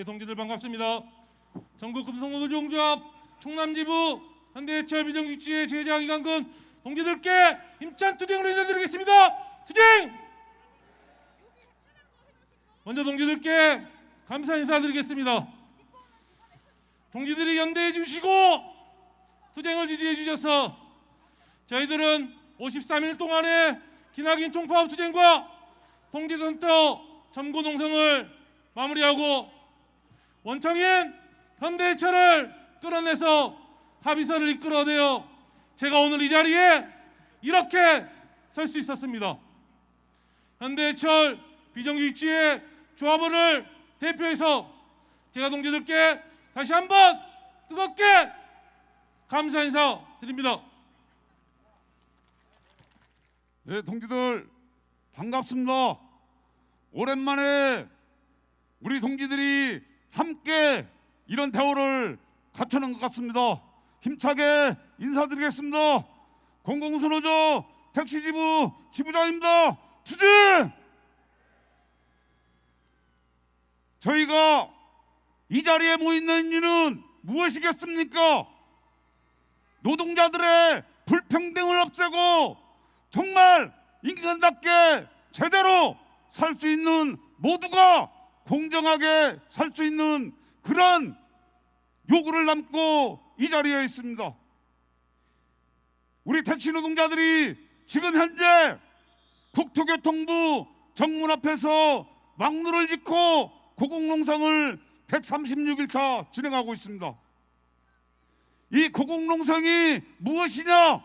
동지들 반갑습니다. 전국 금속노동조합 충남지부 현대해철 비정규직지회 제자기관군 동지들께 힘찬 투쟁으로 인사드리겠습니다. 투쟁! 먼저 동지들께 감사 인사드리겠습니다. 동지들이 연대해 주시고 투쟁을 지지해 주셔서 저희들은 53일 동안의 기나긴 총파업 투쟁과 동지센터 점거 농성을 마무리하고 원청인 현대해철을 끌어내서 합의서를 이끌어내어 제가 오늘 이 자리에 이렇게 설 수 있었습니다. 현대해철 비정규직지회 조합원을 대표해서 제가 동지들께 다시 한번 뜨겁게 감사 인사 드립니다. 네, 동지들 반갑습니다. 오랜만에 우리 동지들이 함께 이런 대우를 갖추는 것 같습니다. 힘차게 인사드리겠습니다. 공공운수노조 택시지부 지부장입니다. 투쟁! 저희가 이 자리에 모이는 이유는 무엇이겠습니까? 노동자들의 불평등을 없애고 정말 인간답게 제대로 살 수 있는, 모두가 공정하게 살 수 있는 그런 요구를 담고 이 자리에 있습니다. 우리 택시 노동자들이 지금 현재 국토교통부 정문 앞에서 막루를 짓고 고공농성을 136일차 진행하고 있습니다. 이 고공농성이 무엇이냐?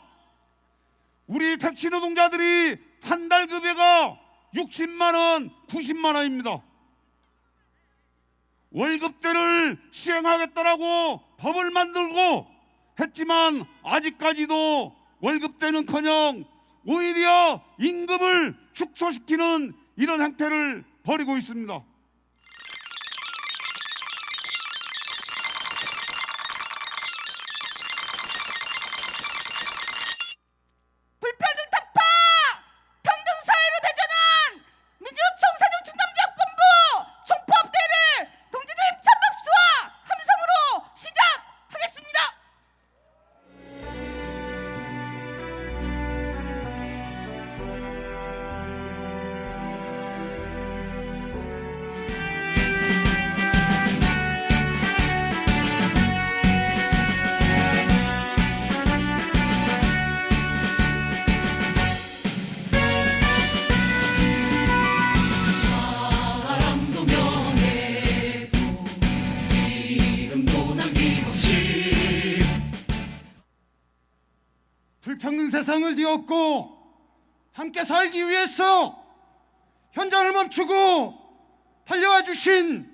우리 택시 노동자들이 한 달 급여가 60만 원, 90만 원입니다. 월급제를 시행하겠다라고 법을 만들고 했지만 아직까지도 월급제는커녕 오히려 임금을 축소시키는 이런 행태를 벌이고 있습니다. 불평등 타파! 평등 사회로 대전한 민주노총 세종충남지역본부 총파업대회를 동지들의 힘찬 박수와 함성으로 시작하겠습니다. 사랑도 명예도 이름도 남김없이 불평등 세상을 뒤엎고 함께 살기 위해서 현장을 멈추고 달려와 주신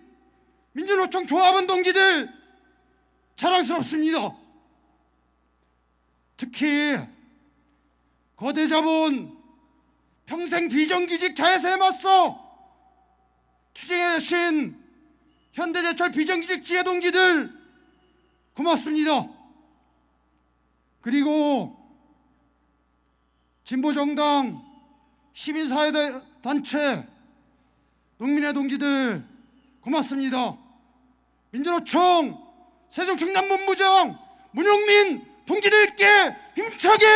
민주노총 조합원 동지들 자랑스럽습니다. 특히 거대 자본 평생 비정규직 자회사에 맞서 투쟁해 주신 현대제철 비정규직 지회 동지들 고맙습니다. 그리고 진보정당, 시민사회단체, 농민의 동지들 고맙습니다. 민주노총 세종충남본부장 문용민 동지들께 힘차게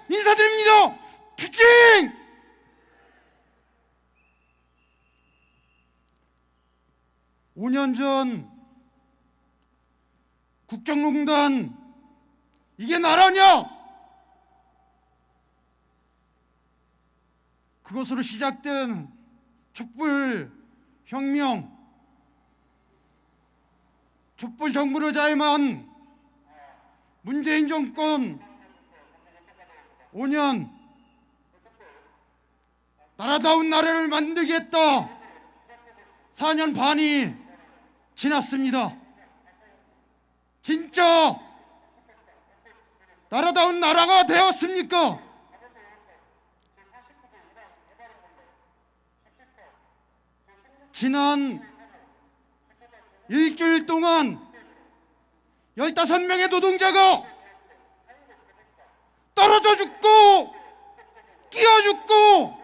인사드립니다. 투쟁! (5년) 전 국정농단 이게 나라냐? 그것으로 시작된 촛불 혁명, 촛불 정부를 자임한 문재인 정권 5년, 나라다운 나라를 만들겠다 4년 반이 지났습니다. 진짜 나라다운 나라가 되었습니까? 지난 일주일 동안 15명의 노동자가 떨어져 죽고 끼어 죽고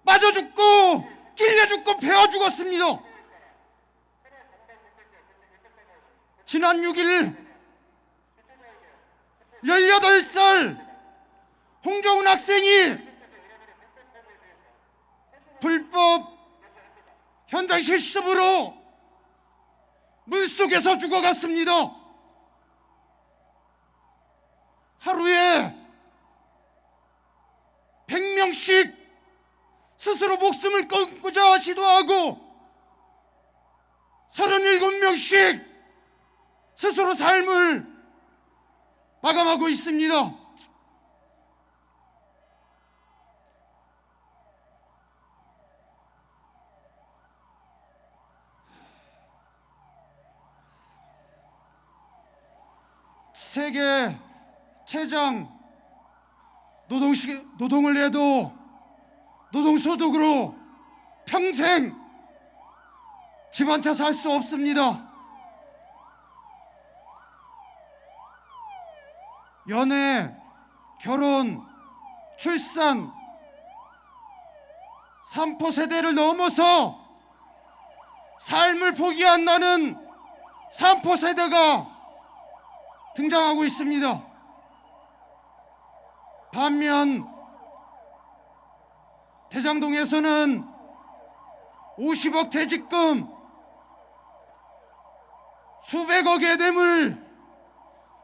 맞아 죽고 찔려 죽고 베어 죽었습니다. 지난 6일 18살 홍정훈 학생이 불법 현장 실습으로 물속에서 죽어갔습니다. 하루에 100명씩 스스로 목숨을 끊고자 시도하고 37명씩 스스로 삶을 마감하고 있습니다. 세계 최장 노동을 해도 노동소득으로 평생 집 한 채 살 수 없습니다. 연애, 결혼, 출산, 삼포 세대를 넘어서 삶을 포기한다는 삼포 세대가 등장하고 있습니다. 반면 대장동에서는 50억 퇴직금, 수백억의 뇌물,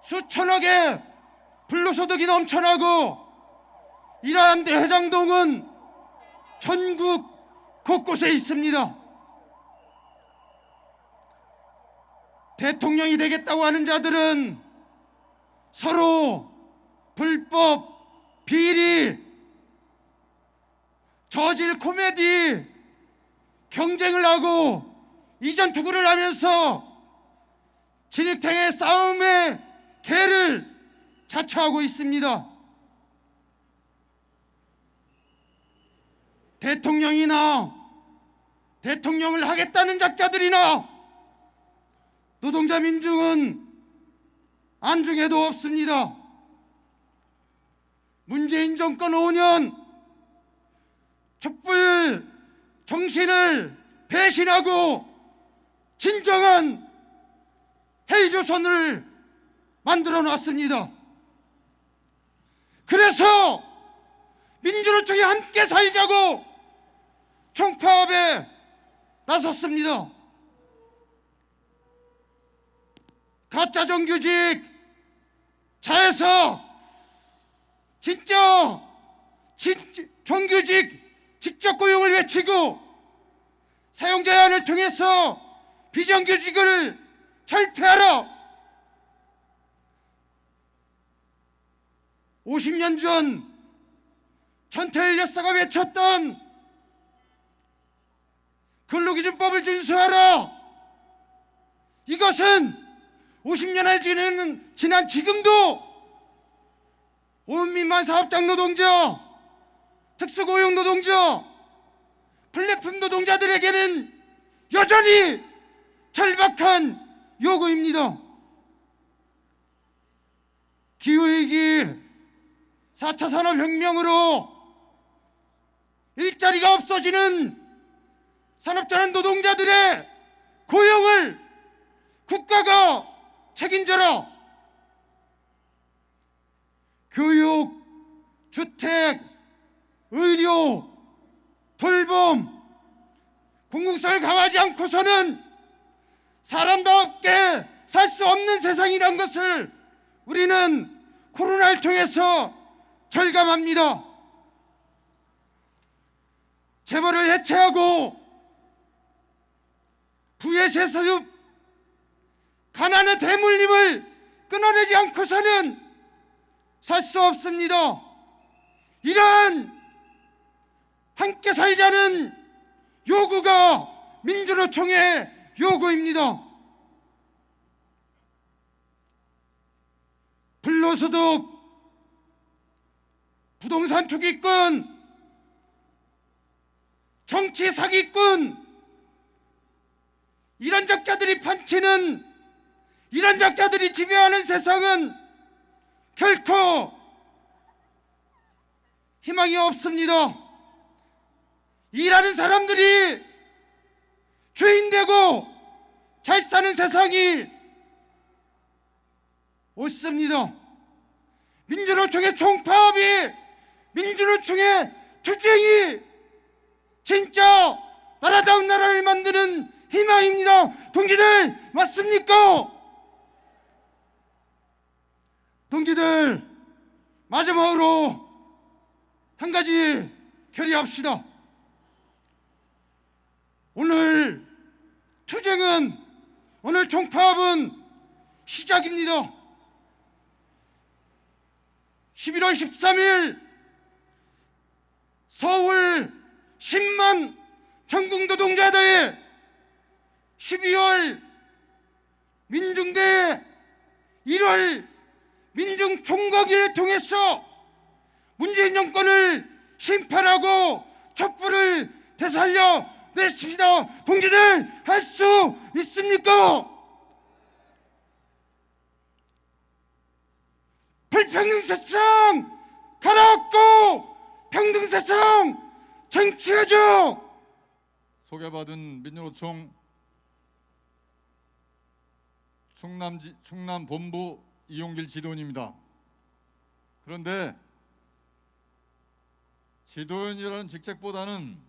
수천억의 불로소득이 넘쳐나고 이러한 대장동은 전국 곳곳에 있습니다. 대통령이 되겠다고 하는 자들은 서로 불법, 비리, 저질 코미디 경쟁을 하고 이전 투구를 하면서 진흙탕의 싸움의 개를 자처하고 있습니다. 대통령이나 대통령을 하겠다는 작자들이나 노동자 민중은 안중에도 없습니다. 문재인 정권 5년 촛불 정신을 배신하고 진정한 헬조선을 만들어 놨습니다. 그래서 민주노총이 함께 살자고 총파업에 나섰습니다. 가짜 정규직 자에서 진짜 정규직 직접 고용을 외치고 사용 제한을 통해서 비정규직을 철폐하라. 50년 전 전태일 여사가 외쳤던 근로기준법을 준수하라. 이것은 50년을 지난 지금도 온민만 사업장 노동자, 특수고용 노동자, 플랫폼 노동자들에게는 여전히 절박한 요구입니다. 기후위기, 4차 산업혁명으로 일자리가 없어지는 산업자원 노동자들의 고용을 국가가 책임져라. 교육, 주택, 의료, 돌봄, 공공성을 강화하지 않고서는 사람답게 살 수 없는 세상이란 것을 우리는 코로나를 통해서 절감합니다. 재벌을 해체하고 부의 세습, 가난의 대물림을 끊어내지 않고서는 살 수 없습니다. 이러한 함께 살자는 요구가 민주노총의 요구입니다. 불로소득, 부동산 투기꾼, 정치 사기꾼, 이런 적자들이 판치는, 이런 적자들이 지배하는 세상은 결코 희망이 없습니다. 일하는 사람들이 주인 되고 잘 사는 세상이 옳습니다. 민주노총의 총파업이, 민주노총의 투쟁이 진짜 나라다운 나라를 만드는 희망입니다. 동지들 맞습니까? 동지들, 마지막으로 한 가지 결의합시다. 오늘 투쟁은, 오늘 총파업은 시작입니다. 11월 13일 서울 10만 전국노동자대회, 12월 민중대회, 1월 민중총궐기를 통해서 문재인 정권을 심판하고 촛불을 되살려 냈습니다. 동지들 할 수 있습니까? 불평등 세상 가라앉고 평등 세상 쟁취하죠. 소개받은 민주노총 충남 본부 이용길 지도원입니다. 그런데 지도원이라는 직책보다는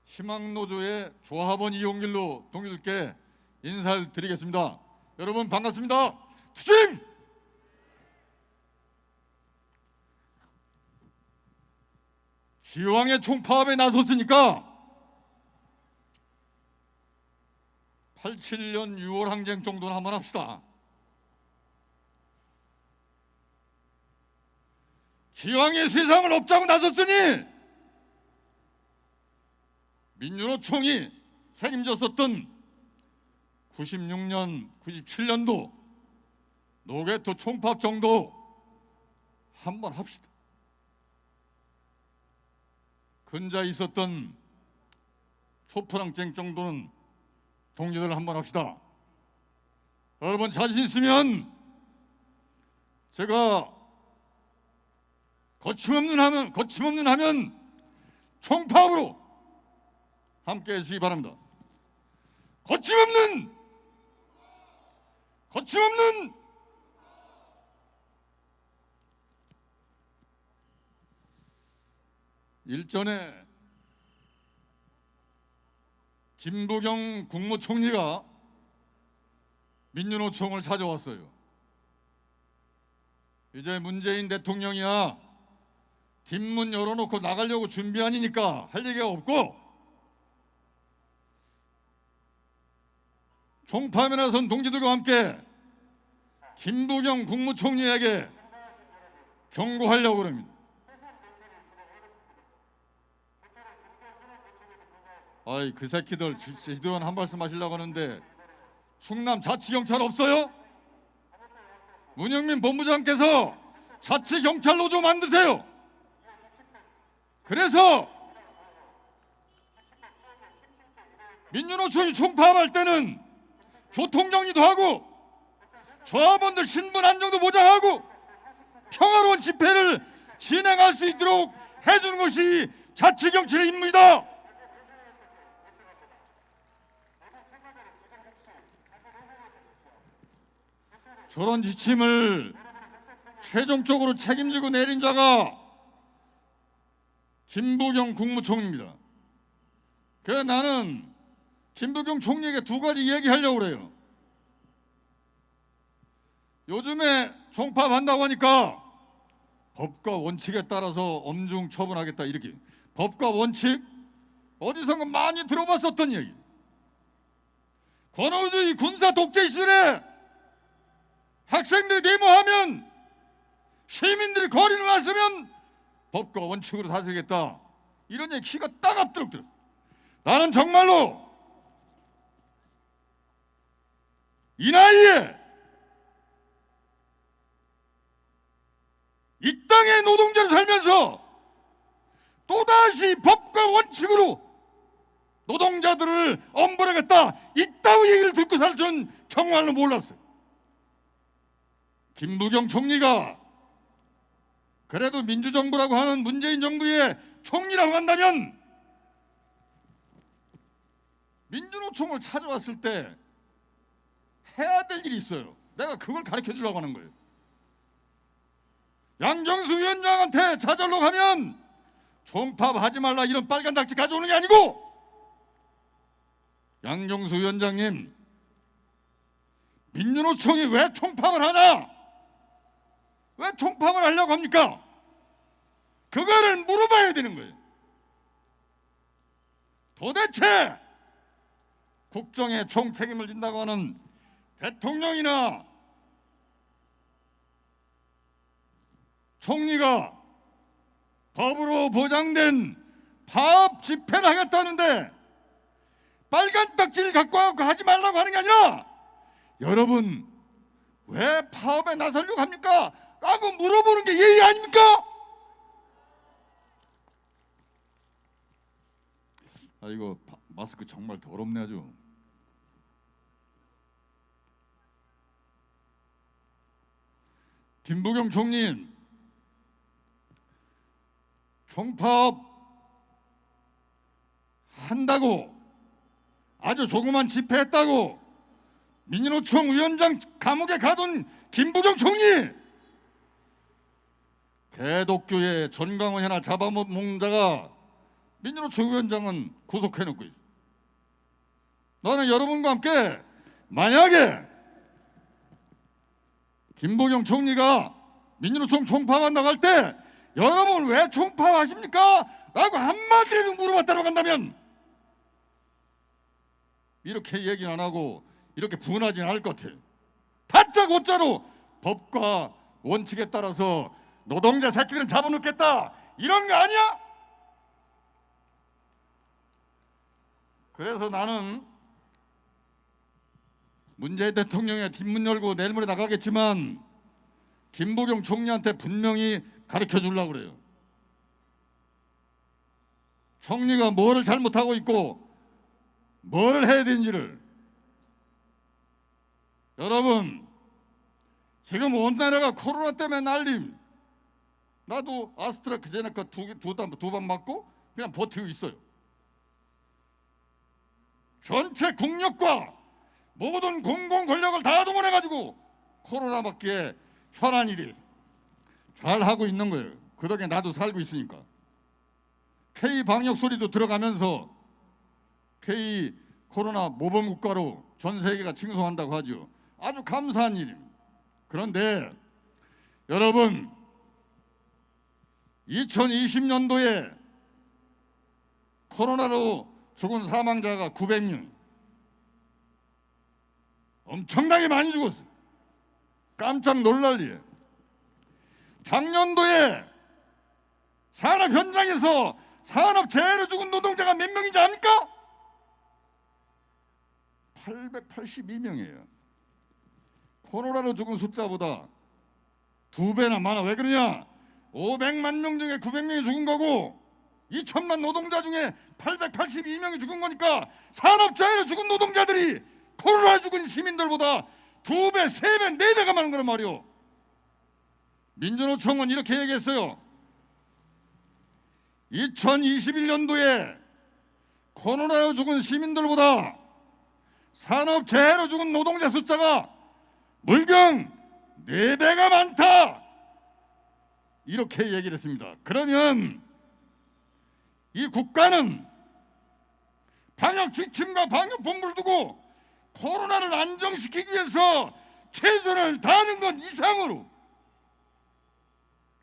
희망노조의 조합원 이용길로 동료들께 인사를 드리겠습니다. 여러분 반갑습니다. 투쟁! 기왕의 총파업에 나섰으니까 87년 6월 항쟁 정도는 한번 합시다. 기왕의 세상을 업자고 나섰으니 민주노총이 책임졌었던 96년, 97년도 노개토 총파업 정도 한번 합시다. 근자에 있었던 촛불항쟁 정도는 동지들 한번 합시다. 여러분 자신 있으면 제가 거침없는 하면 총파업으로 함께 해주시기 바랍니다. 거침없는 일전에 김부겸 국무총리가 민주노총을 찾아왔어요. 이제 문재인 대통령이야 뒷문 열어놓고 나가려고 준비하니까 할 얘기가 없고 총파업에 나선 동지들과 함께 김부겸 국무총리에게 경고하려고 그럽니다. 아이 그 새끼들 지도원 한 말씀 하시려고 하는데 충남 자치경찰 없어요? 문영민 본부장께서 자치경찰노조 만드세요. 그래서 민주노총이 총파업할 때는 교통정리도 하고 조합원들 신분 안정도 보장하고 평화로운 집회를 진행할 수 있도록 해주는 것이 자치경찰의 임무이다. 저런 지침을 최종적으로 책임지고 내린 자가 김부겸 국무총리입니다. 그래서 나는 김부겸 총리에게 두 가지 얘기하려고 그래요. 요즘에 총파업 한다고 하니까 법과 원칙에 따라서 엄중 처분하겠다 이렇게. 법과 원칙? 어디선가 많이 들어봤었던 얘기. 권위주의 군사 독재 시절에 학생들이 데모하면 시민들이 거리를 나서면 법과 원칙으로 다스리겠다 이런 얘기 키가 딱 앞도록 들었어. 나는 정말로 이 나이에 이 땅의 노동자로 살면서 또다시 법과 원칙으로 노동자들을 엄벌하겠다 이따위 얘기를 듣고 살 줄은 정말로 몰랐어요. 김부겸 총리가 그래도 민주정부라고 하는 문재인 정부의 총리라고 한다면 민주노총을 찾아왔을 때 해야 될 일이 있어요. 내가 그걸 가르쳐 주려고 하는 거예요. 양정수 위원장한테 좌절로 가면 총파업하지 말라 이런 빨간 닥지 가져오는 게 아니고, 양정수 위원장님, 민주노총이 왜 총파업을 하냐? 왜 총파업을 하려고 합니까? 그거를 물어봐야 되는 거예요. 도대체 국정의 총책임을 진다고 하는 대통령이나 총리가 법으로 보장된 파업 집회를 하겠다는데 빨간 딱지를 갖고 와서 하지 말라고 하는 게 아니라, 여러분 왜 파업에 나서려고 합니까? 라고 물어보는 게 예의 아닙니까? 아, 이거 마스크 정말 더럽네 아주. 김부겸 총리, 총파업 한다고 아주 조그만 집회했다고 민주노총 위원장 감옥에 가둔 김부겸 총리, 개독교의 전광훈 하나 잡아먹는 자가 민주노총 위원장은 구속해놓고 있어. 나는 여러분과 함께 만약에 김부겸 총리가 민주노총 총파업한다고 할 때 여러분 왜 총파업하십니까? 라고 한마디라도 물어봤다고 한다면 이렇게 얘기는 안 하고 이렇게 분하지는 않을 것 같아요. 다짜고짜로 법과 원칙에 따라서 노동자 새끼들을 잡아놓겠다 이런 거 아니야? 그래서 나는 문재인 대통령의 뒷문 열고 내일 모레 나가겠지만 김부겸 총리한테 분명히 가르쳐 주려고 그래요. 총리가 뭐를 잘못하고 있고 뭐를 해야 되는지를. 여러분, 지금 온 나라가 코로나 때문에 난림. 나도 아스트라제네카 두 번 맞고 그냥 버티고 있어요. 전체 국력과 모든 공공 권력을 다 동원해가지고 코로나 맞기에 현안 일이 잘 하고 있는 거예요. 그 덕에 나도 살고 있으니까. K 방역 소리도 들어가면서 K 코로나 모범 국가로 전 세계가 칭송한다고 하죠. 아주 감사한 일입니다. 그런데 여러분, 2020년도에 코로나로 죽은 사망자가 900명, 엄청나게 많이 죽었어요. 깜짝 놀랄 일. 작년도에 산업 현장에서 산업재해로 죽은 노동자가 몇 명인지 압니까? 882명이에요. 코로나로 죽은 숫자보다 2배나 많아. 왜 그러냐? 500만 명 중에 900명이 죽은 거고 2천만 노동자 중에 882명이 죽은 거니까 산업재해로 죽은 노동자들이 코로나 죽은 시민들보다 2배, 3배, 4배가 많은 거란 말이오. 민주노총은 이렇게 얘기했어요. 2021년도에 코로나로 죽은 시민들보다 산업재해로 죽은 노동자 숫자가 물경 4배가 많다. 이렇게 얘기를 했습니다. 그러면 이 국가는 방역 지침과 방역 본부를 두고 코로나를 안정시키기 위해서 최선을 다하는 것 이상으로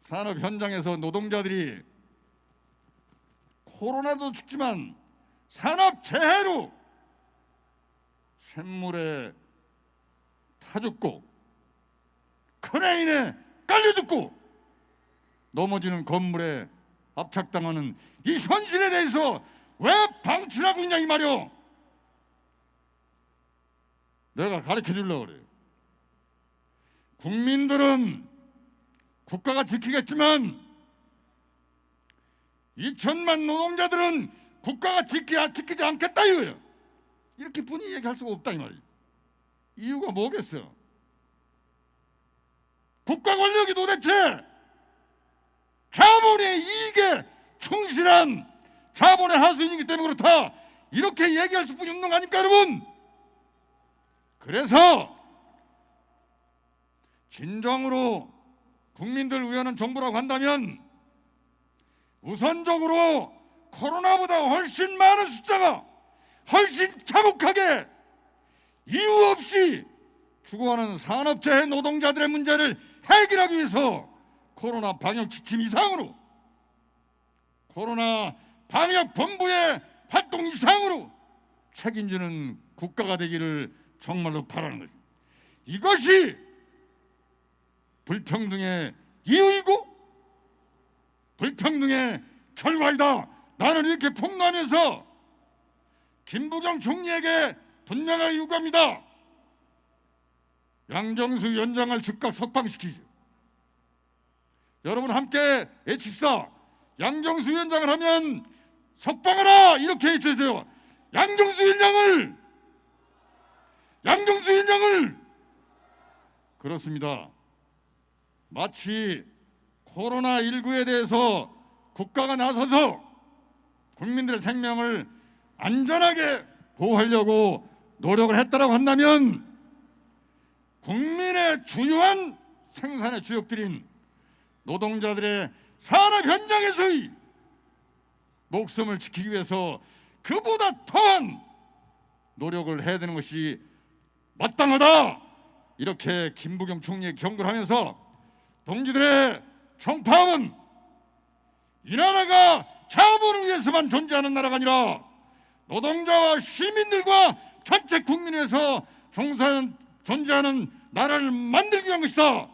산업 현장에서 노동자들이 코로나도 죽지만 산업재해로 샘물에 타 죽고 크레인에 깔려 죽고 넘어지는 건물에 압착당하는 이 현실에 대해서 왜 방치하고 있냐 이 말이오. 내가 가르쳐 주려고 그래요. 국민들은 국가가 지키겠지만 2천만 노동자들은 국가가 지키지 않겠다 이거예요. 이렇게 분위기 얘기할 수가 없다 이 말이에요. 이유가 뭐겠어요? 국가 권력이 도대체 자본의 이익에 충실한 자본의 하수인이기 때문에 그렇다 이렇게 얘기할 수뿐이 없는 거 아닙니까 여러분? 그래서 진정으로 국민들 위하는 정부라고 한다면 우선적으로 코로나보다 훨씬 많은 숫자가 훨씬 참혹하게 이유 없이 죽어가는 산업재해 노동자들의 문제를 해결하기 위해서 코로나 방역 지침 이상으로 코로나 방역 본부의 활동 이상으로 책임지는 국가가 되기를 정말로 바라는 거죠. 이것이 불평등의 이유이고 불평등의 결과이다. 나는 이렇게 폭로하면서 김부겸 총리에게 분명하게 요구합니다. 양정수 위원장을 즉각 석방시키죠. 여러분 함께 외칩시다. 양정수 위원장을 하면 석방하라 이렇게 외쳐주세요. 양정수 위원장을 그렇습니다. 마치 코로나19에 대해서 국가가 나서서 국민들의 생명을 안전하게 보호하려고 노력을 했다라고 한다면 국민의 주요한 생산의 주역들인 노동자들의 산업 현장에서의 목숨을 지키기 위해서 그보다 더한 노력을 해야 되는 것이 마땅하다. 이렇게 김부겸 총리의 경고를 하면서 동지들의 총파업은 이 나라가 자본을 위해서만 존재하는 나라가 아니라 노동자와 시민들과 전체 국민에서 존재하는 나라를 만들기 위한 것이다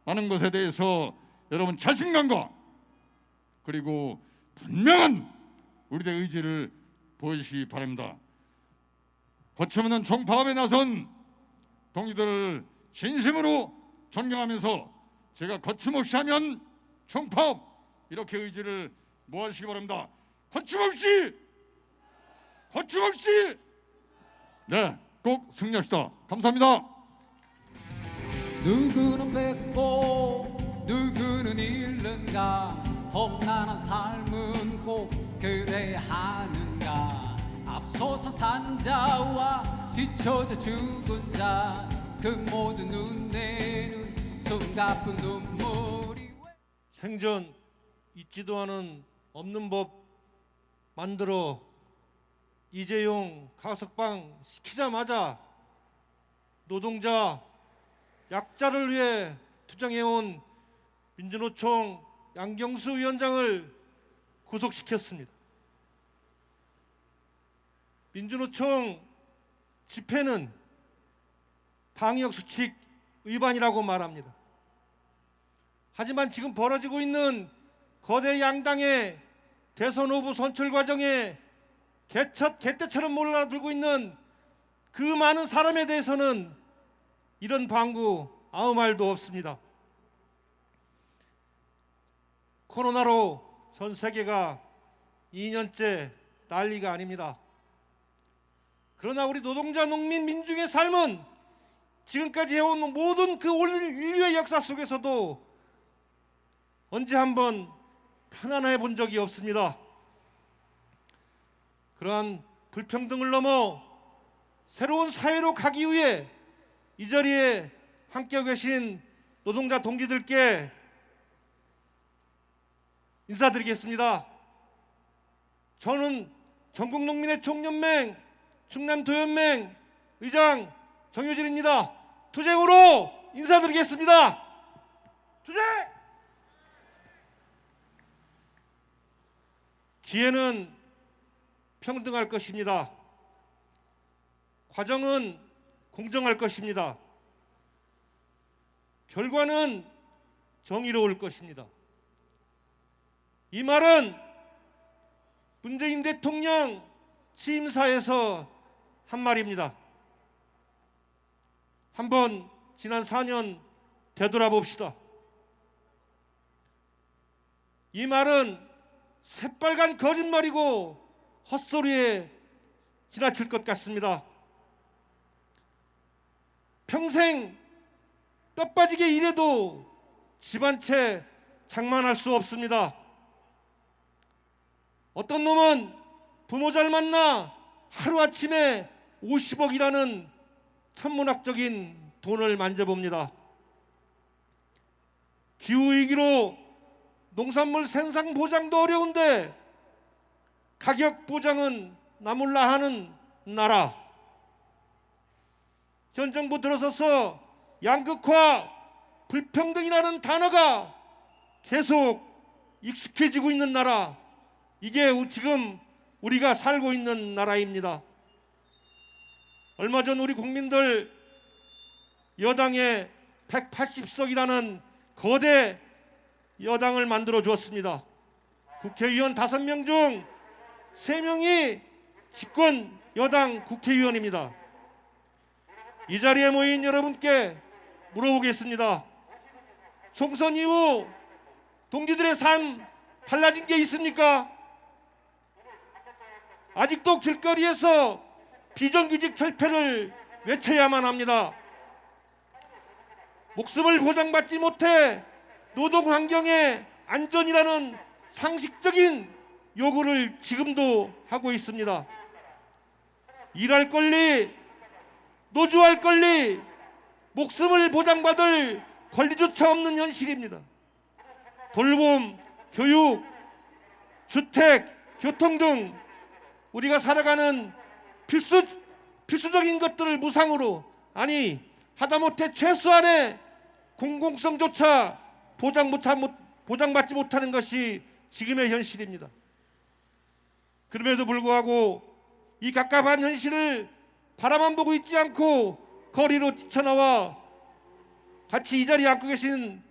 하는 것에 대해서 여러분 자신감과 그리고 분명한 우리들의 의지를 보여주시기 바랍니다. 거침없는 총파업에 나선 동지들을 진심으로 존경하면서 제가 거침없이 하면 총파업 이렇게 의지를 모아주시기 바랍니다. 거침없이 네, 꼭 승리합시다. 감사합니다. 누구는 뺏고 누구는 잃는가 험난한 삶은 꼭 그래야 하는가 앞서서 산 자와 뒤처져 죽은 자 그 모든 눈에는 숨가쁜 눈물이 생전 있지도 않은 없는 법 만들어 이재용 가석방 시키자마자 노동자 약자를 위해 투쟁해온 민주노총 양경수 위원장을 구속시켰습니다. 민주노총 집회는 방역수칙 위반이라고 말합니다. 하지만 지금 벌어지고 있는 거대 양당의 대선 후보 선출 과정에 개떼처럼 몰아들고 있는 그 많은 사람에 대해서는 이런 방구 아무 말도 없습니다. 코로나로 전 세계가 2년째 난리가 아닙니다. 그러나 우리 노동자, 농민, 민중의 삶은 지금까지 해온 모든 그 온 인류의 역사 속에서도 언제 한번 편안해 본 적이 없습니다. 그러한 불평등을 넘어 새로운 사회로 가기 위해 이 자리에 함께 계신 노동자 동지들께 인사드리겠습니다. 저는 전국농민의 총연맹 충남도연맹 의장 정효진입니다. 투쟁으로 인사드리겠습니다. 투쟁! 기회는 평등할 것입니다. 과정은 공정할 것입니다. 결과는 정의로울 것입니다. 이 말은 문재인 대통령 취임사에서 한 말입니다. 한번 지난 4년 되돌아봅시다. 이 말은 새빨간 거짓말이고 헛소리에 지나칠 것 같습니다. 평생 뼈 빠지게 일해도 집 한 채 장만할 수 없습니다. 어떤 놈은 부모 잘 만나 하루아침에 50억이라는 천문학적인 돈을 만져봅니다. 기후위기로 농산물 생산 보장도 어려운데 가격 보장은 나몰라 하는 나라. 현 정부 들어서서 양극화, 불평등이라는 단어가 계속 익숙해지고 있는 나라. 이게 지금 우리가 살고 있는 나라입니다. 얼마 전 우리 국민들 여당에 180석이라는 거대 여당을 만들어 주었습니다. 국회의원 5명 중 3명이 집권 여당 국회의원입니다. 이 자리에 모인 여러분께 물어보겠습니다. 총선 이후 동지들의 삶 달라진 게 있습니까? 아직도 길거리에서 비정규직 철폐를 외쳐야만 합니다. 목숨을 보장받지 못해 노동 환경의 안전이라는 상식적인 요구를 지금도 하고 있습니다. 일할 권리, 노조할 권리, 목숨을 보장받을 권리조차 없는 현실입니다. 돌봄, 교육, 주택, 교통 등 우리가 살아가는 필수적인 것들을 무상으로, 아니 하다못해 최소한의 공공성조차 보장받지 못하는 것이 지금의 현실입니다. 그럼에도 불구하고 이 갑갑한 현실을 바라만 보고 있지 않고 거리로 뛰쳐나와 같이 이 자리에 앉고 계신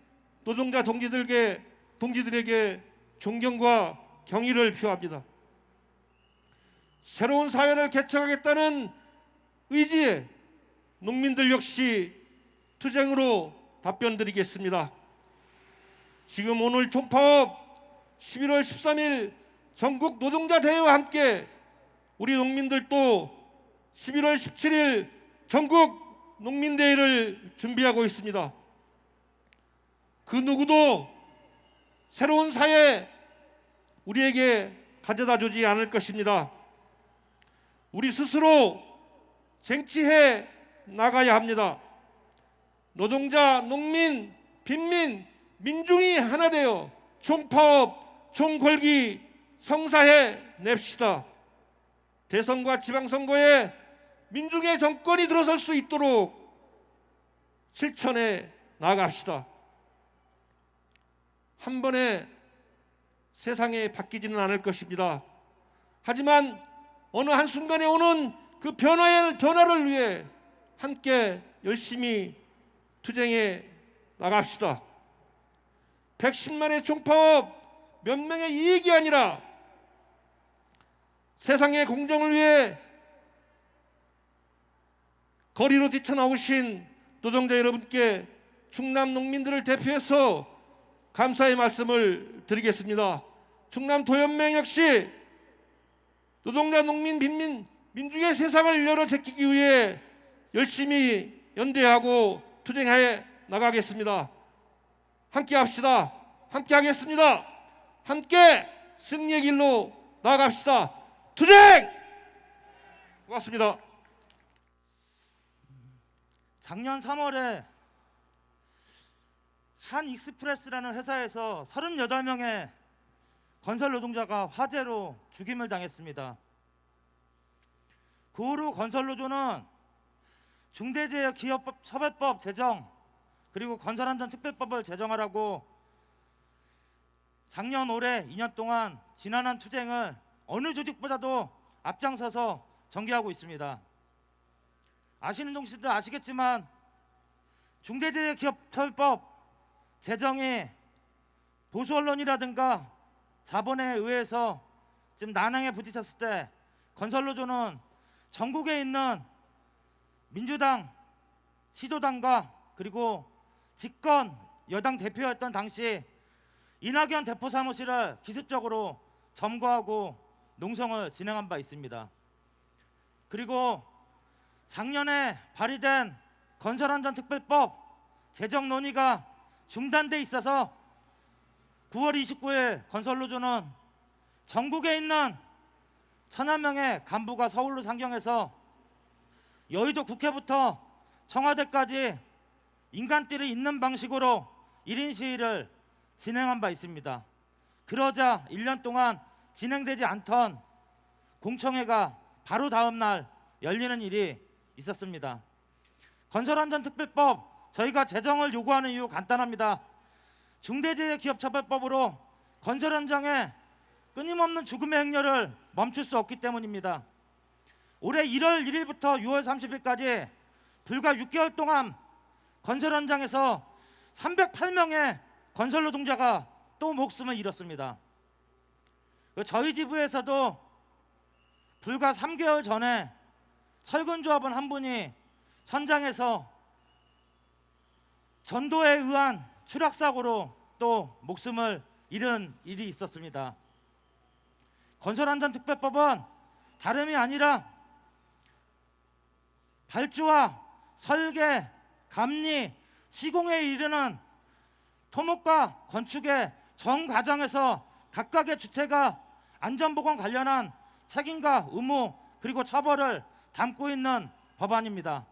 노동자 동지들에게 존경과 경의를 표합니다. 새로운 사회를 개척하겠다는 의지에 농민들 역시 투쟁으로 답변드리겠습니다. 지금 오늘 총파업 11월 13일 전국 노동자 대회와 함께 우리 농민들도 11월 17일 전국 농민대회를 준비하고 있습니다. 그 누구도 새로운 사회 우리에게 가져다 주지 않을 것입니다. 우리 스스로 쟁취해 나가야 합니다. 노동자, 농민, 빈민, 민중이 하나 되어 총파업, 총궐기 성사해 냅시다. 대선과 지방선거에 민중의 정권이 들어설 수 있도록 실천해 나갑시다. 한 번에 세상이 바뀌지는 않을 것입니다. 하지만 어느 한순간에 오는 그 변화를 위해 함께 열심히 투쟁해 나갑시다. 110만의 총파업 몇 명의 이익이 아니라 세상의 공정을 위해 거리로 뛰쳐나오신 노동자 여러분께 충남 농민들을 대표해서 감사의 말씀을 드리겠습니다. 충남 도연맹 역시 노동자, 농민, 빈민, 민중의 세상을 열어 제끼기 위해 열심히 연대하고 투쟁해 나가겠습니다. 함께 합시다. 함께 하겠습니다. 함께 승리의 길로 나아갑시다. 투쟁! 고맙습니다. 작년 3월에 한 익스프레스라는 회사에서 38명의 건설 노동자가 화재로 죽임을 당했습니다. 그 후로 건설노조는 중대재해기업처벌법 제정 그리고 건설안전특별법을 제정하라고 작년 올해 2년 동안 지난한 투쟁을 어느 조직보다도 앞장서서 전개하고 있습니다. 아시는 동시들 아시겠지만 중대재해기업처벌법 제정이 보수 언론이라든가 자본에 의해서 지금 난항에 부딪혔을 때 건설노조는 전국에 있는 민주당, 시도당과 그리고 집권 여당 대표였던 당시 이낙연 대표 사무실을 기습적으로 점거하고 농성을 진행한 바 있습니다. 그리고 작년에 발의된 건설안전특별법 제정 논의가 중단돼 있어서 9월 29일 건설노조는 전국에 있는 1000여 명의 간부가 서울로 상경해서 여의도 국회부터 청와대까지 인간띠를 잇는 방식으로 1인 시위를 진행한 바 있습니다. 그러자 1년 동안 진행되지 않던 공청회가 바로 다음 날 열리는 일이 있었습니다. 건설안전특별법, 저희가 제정을 요구하는 이유 간단합니다. 중대재해기업처벌법으로 건설 현장에 끊임없는 죽음의 행렬을 멈출 수 없기 때문입니다. 올해 1월 1일부터 6월 30일까지 불과 6개월 동안 건설 현장에서 308명의 건설 노동자가 또 목숨을 잃었습니다. 저희 지부에서도 불과 3개월 전에 철근조합원 한 분이 현장에서 전도에 의한 추락사고로 또 목숨을 잃은 일이 있었습니다. 건설안전특별법은 다름이 아니라 발주와 설계, 감리, 시공에 이르는 토목과 건축의 전 과정에서 각각의 주체가 안전보건 관련한 책임과 의무 그리고 처벌을 담고 있는 법안입니다.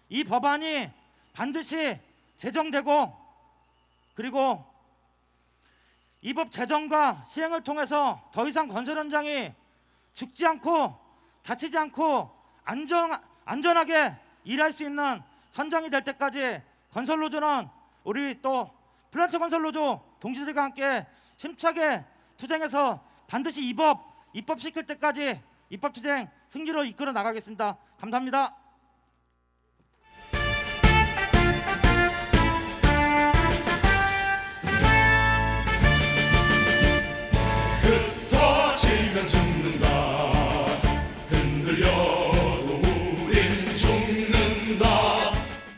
이 법안이 반드시 제정되고 그리고 이 법 제정과 시행을 통해서 더 이상 건설 현장이 죽지 않고 다치지 않고 안전하게 일할 수 있는 현장이 될 때까지 건설노조는 우리 또 플란트 건설노조 동지들과 함께 힘차게 투쟁해서 반드시 이 법 입법시킬 때까지 입법투쟁 승리로 이끌어 나가겠습니다. 감사합니다. 흩어지면 죽는다. 흔들려도 우린 죽는다.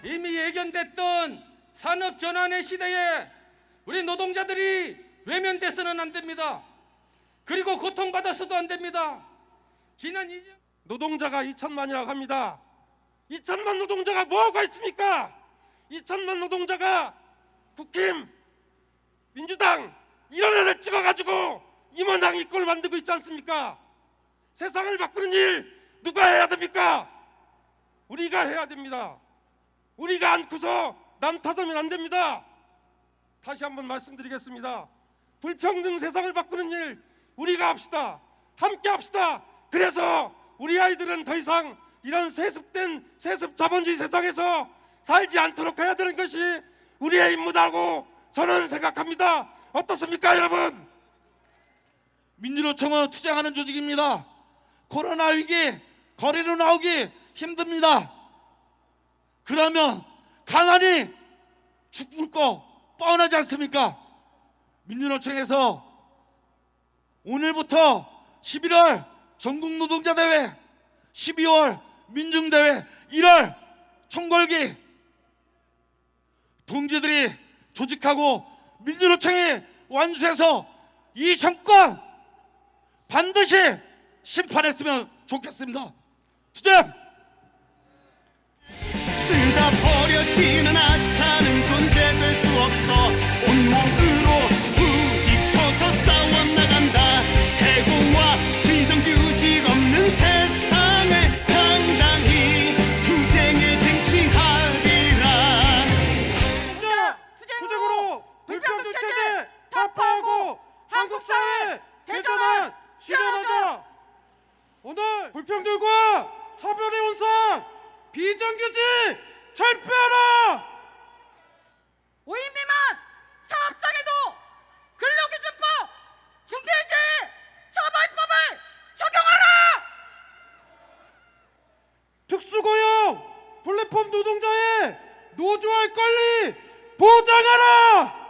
이미 예견됐던 산업 전환의 시대에 우리 노동자들이 외면돼서는 안 됩니다. 그리고 고통받아서도 안 됩니다. 지난 노동자가 2천만이라고 합니다. 2천만 노동자가 뭐하고 있습니까? 2천만 노동자가 국힘, 민주당 이런 애들 찍어가지고 임원장 이꼴 만들고 있지 않습니까? 세상을 바꾸는 일 누가 해야 됩니까? 우리가 해야 됩니다. 우리가 않고서 남 탓하면 안 됩니다. 다시 한번 말씀드리겠습니다. 불평등 세상을 바꾸는 일 우리가 합시다. 함께 합시다. 그래서 우리 아이들은 더 이상 이런 세습된 세습 자본주의 세상에서 살지 않도록 해야 되는 것이 우리의 임무다고 저는 생각합니다. 어떻습니까, 여러분? 민주노총은 투쟁하는 조직입니다. 코로나 위기 거리로 나오기 힘듭니다. 그러면 가난이 죽을 거 뻔하지 않습니까? 민주노총에서 오늘부터 11월 전국노동자대회, 12월 민중대회, 1월 총궐기 동지들이 조직하고 민주노총이 완수해서 이 정권 반드시 심판했으면 좋겠습니다. 투쟁! 쓰다 버려지는 하찮은 존재될 수 없어 온몸으로 부딪혀서 싸워나간다. 해공과 비정규직 없는 세상을 당당히 투쟁에 쟁취하리라. 투쟁으로 불평등 체제 타파하고 한국 사회 개선안 실현하자. 오늘 불평등과 차별의 온상 비정규직 철폐하라. 5인 미만 사업장에도 근로기준법 중대재해 처벌법을 적용하라. 특수고용 플랫폼 노동자의 노조할 권리 보장하라.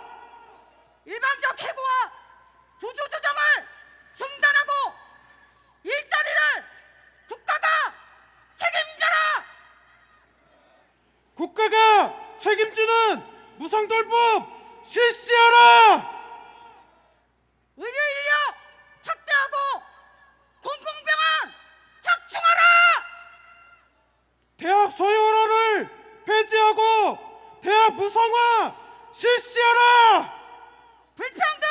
일방적 해고와 구조조정을 중단하고 일자리를 국가가 책임져라. 국가가 책임지는 무상돌봄 실시하라. 의료 인력 확대하고 공공병원 확충하라. 대학 소유원화를 폐지하고 대학 무상화 실시하라. 불평등